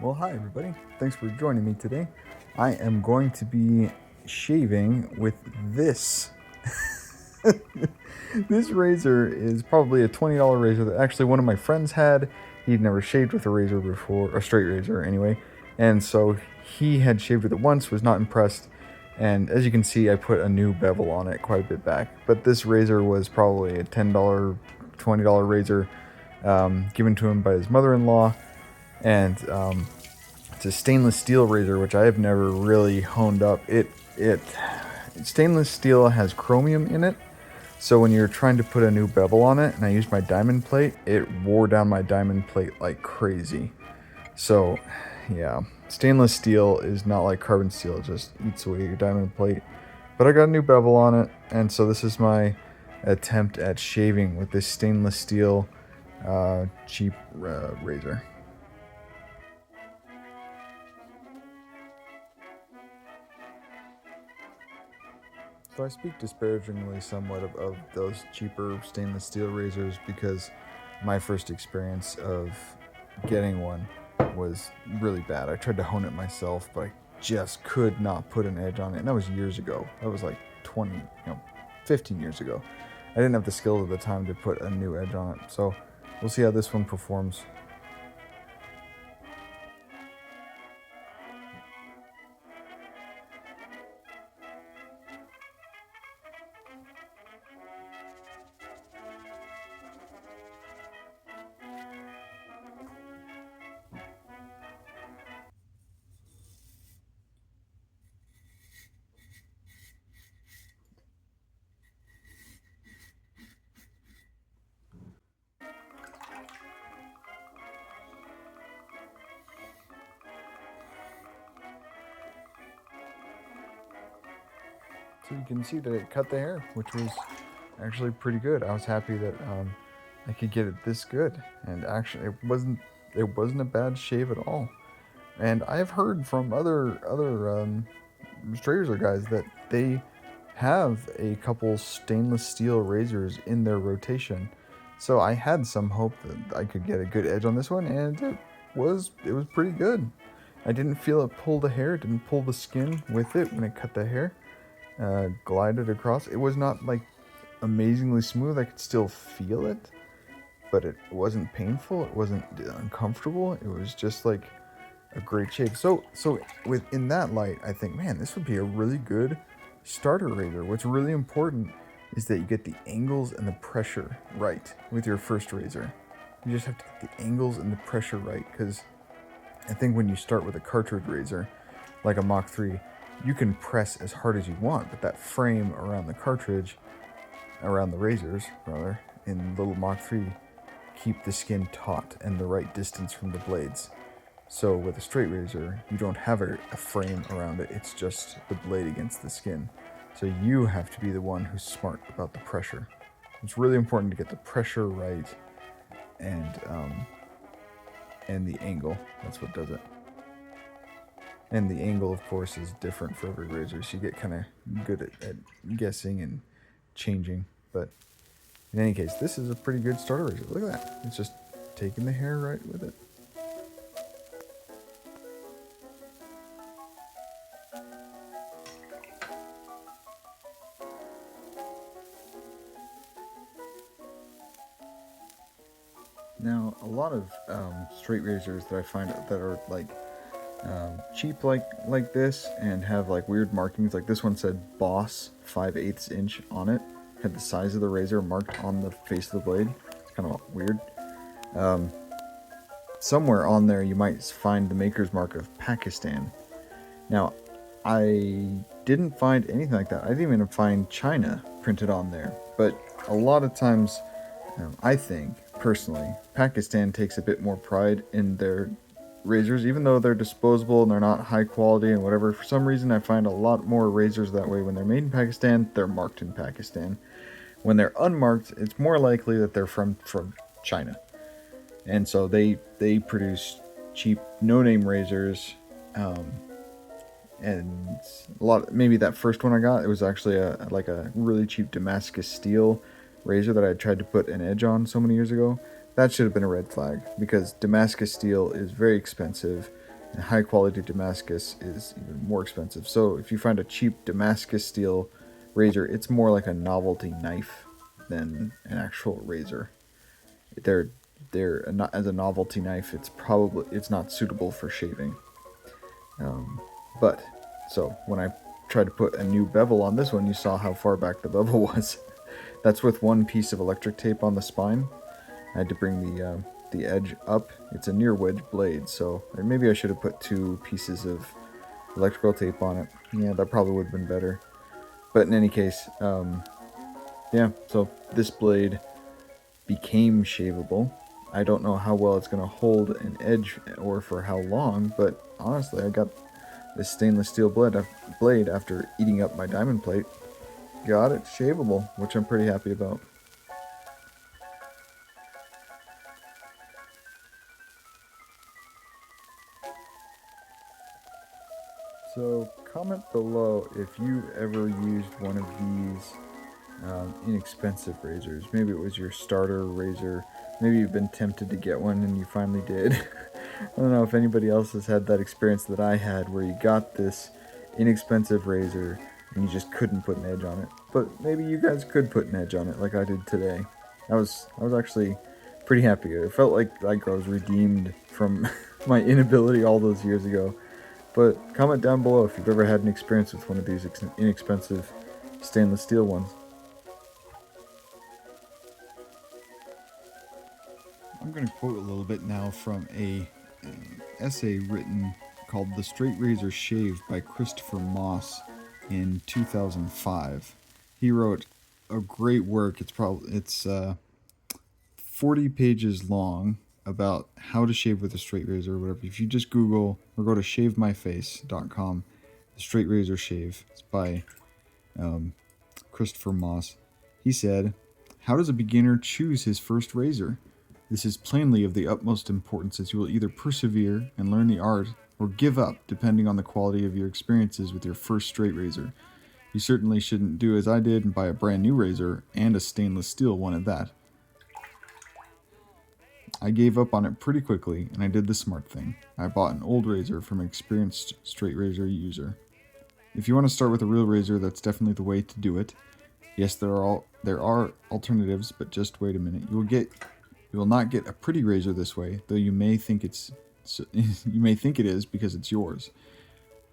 Well, hi everybody. Thanks for joining me today. I am going to be shaving with this. This razor is probably a $20 razor that actually one of my friends had. He'd never shaved with a razor before, a straight razor anyway. And so he had shaved with it once, was not impressed. And as you can see, I put a new bevel on it quite a bit back. But this razor was probably a $10, $20 razor given to him by his mother-in-law. And it's a stainless steel razor, which I have never really honed up. It stainless steel has chromium in it, so when you're trying to put a new bevel on it, and I used my diamond plate, it wore down my diamond plate like crazy. So, yeah, stainless steel is not like carbon steel; it just eats away your diamond plate. But I got a new bevel on it, and so this is my attempt at shaving with this stainless steel cheap razor. So I speak disparagingly somewhat of those cheaper stainless steel razors because my first experience of getting one was really bad. I tried to hone it myself, but I just could not put an edge on it. And that was years ago. That was like 20, 15 years ago. I didn't have the skills at the time to put a new edge on it. So we'll see how this one performs. So you can see that it cut the hair, which was actually pretty good. I was happy that I could get it this good, and actually it wasn't a bad shave at all. And I've heard from other straight razor guys that they have a couple stainless steel razors in their rotation. So I had some hope that I could get a good edge on this one, and it was pretty good. I didn't feel it pull the hair, it didn't pull the skin with it when it cut the hair. Glided across. It was not like amazingly smooth. I could still feel it, but it wasn't painful. It wasn't uncomfortable. It was just like a great shave. So within that light, I think, man, this would be a really good starter razor. What's really important is that you get the angles and the pressure right with your first razor. You just have to get the angles and the pressure right, because I think when you start with a cartridge razor, like a Mach 3, you can press as hard as you want, but that frame around the cartridge, around the razors, rather, in little Mach 3, keep the skin taut and the right distance from the blades. So with a straight razor, you don't have a frame around it, it's just the blade against the skin. So you have to be the one who's smart about the pressure. It's really important to get the pressure right and and the angle. That's what does it. And the angle, of course, is different for every razor, so you get kind of good at guessing and changing. But in any case, this is a pretty good starter razor. Look at that. It's just taking the hair right with it. Now, a lot of straight razors that I find that are like cheap like this and have like weird markings. Like this one said Boss 5/8 inch on it. Had the size of the razor marked on the face of the blade. Kind of weird. Somewhere on there you might find the maker's mark of Pakistan. Now, I didn't find anything like that. I didn't even find China printed on there. But a lot of times, I think, personally, Pakistan takes a bit more pride in their razors, even though they're disposable and they're not high quality and whatever. For some reason, I find a lot more razors that way. When they're made in Pakistan, they're marked in Pakistan. When they're unmarked, it's more likely that they're from China. And so they produce cheap no-name razors, and a lot. Maybe that first one I got, it was actually a really cheap Damascus steel razor that I tried to put an edge on so many years ago. That should have been a red flag, because Damascus steel is very expensive. And high quality Damascus is even more expensive. So if you find a cheap Damascus steel razor, it's more like a novelty knife than an actual razor. They're not as a novelty knife. It's not suitable for shaving. But so when I tried to put a new bevel on this one, you saw how far back the bevel was. That's with one piece of electric tape on the spine. I had to bring the edge up. It's a near wedge blade, so maybe I should have put 2 pieces of electrical tape on it. Yeah, that probably would have been better. But in any case, yeah, so this blade became shaveable. I don't know how well it's going to hold an edge or for how long, but honestly, I got this stainless steel blade after eating up my diamond plate. Got it shaveable, which I'm pretty happy about. So comment below if you've ever used one of these inexpensive razors. Maybe it was your starter razor. Maybe you've been tempted to get one and you finally did. I don't know if anybody else has had that experience that I had where you got this inexpensive razor and you just couldn't put an edge on it. But maybe you guys could put an edge on it like I did today. I was actually pretty happy. It felt like I was redeemed from my inability all those years ago. But comment down below if you've ever had an experience with one of these inexpensive stainless steel ones. I'm going to quote a little bit now from an essay written called "The Straight Razor Shave" by Christopher Moss in 2005. He wrote a great work. It's 40 pages long about how to shave with a straight razor or whatever. If you just Google or go to shavemyface.com, The Straight Razor Shave. It's by Christopher Moss. He said, "How does a beginner choose his first razor? This is plainly of the utmost importance, as you will either persevere and learn the art or give up, depending on the quality of your experiences with your first straight razor. You certainly shouldn't do as I did and buy a brand new razor, and a stainless steel one at that. I gave up on it pretty quickly, and I did the smart thing. I bought an old razor from an experienced straight razor user. If you want to start with a real razor, that's definitely the way to do it. Yes, there are alternatives, but just wait a minute. You will not get a pretty razor this way, though you may think it is because it's yours.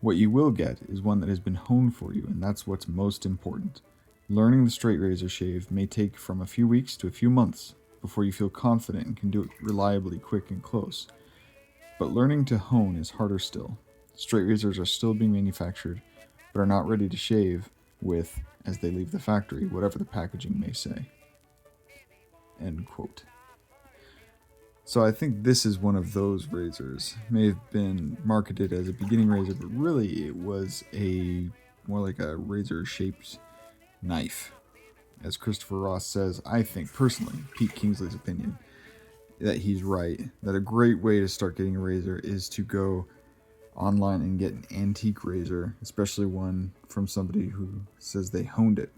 What you will get is one that has been honed for you, and that's what's most important. Learning the straight razor shave may take from a few weeks to a few months before you feel confident and can do it reliably, quick, and close. But learning to hone is harder still. Straight razors are still being manufactured, but are not ready to shave with as they leave the factory, whatever the packaging may say." End quote. So I think this is one of those razors. It may have been marketed as a beginning razor, but really it was more like a razor-shaped knife. As Christopher Ross says, I think personally, Pete Kingsley's opinion, that he's right. That a great way to start getting a razor is to go online and get an antique razor, especially one from somebody who says they honed it.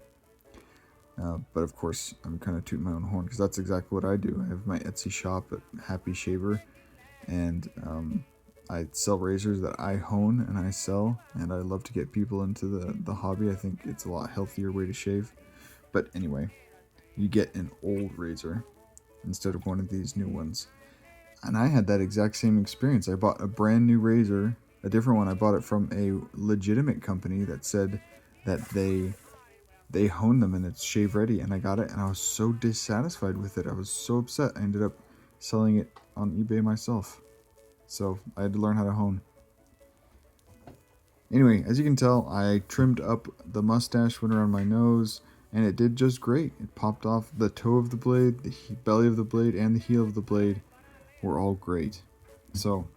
But of course, I'm kind of tooting my own horn because that's exactly what I do. I have my Etsy shop at Happy Shaver, and I sell razors that I hone and I sell, and I love to get people into the hobby. I think it's a lot healthier way to shave. But anyway, you get an old razor instead of one of these new ones. And I had that exact same experience. I bought a brand new razor, a different one. I bought it from a legitimate company that said that they honed them and it's shave ready, and I got it and I was so dissatisfied with it. I was so upset. I ended up selling it on eBay myself. So I had to learn how to hone. Anyway, as you can tell, I trimmed up the mustache, went around my nose, and it did just great. It popped off the toe of the blade, the belly of the blade, and the heel of the blade were all great. So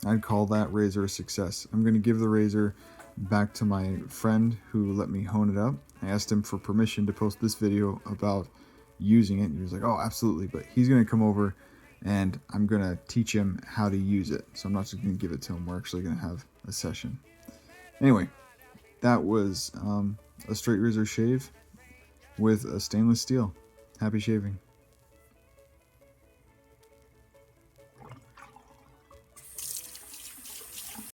I'd call that razor a success. I'm going to give the razor back to my friend who let me hone it up. I asked him for permission to post this video about using it, and he was like, "Oh, absolutely," but he's going to come over and I'm going to teach him how to use it. So I'm not just going to give it to him. We're actually going to have a session. Anyway, that was a straight razor shave with a stainless steel. Happy shaving.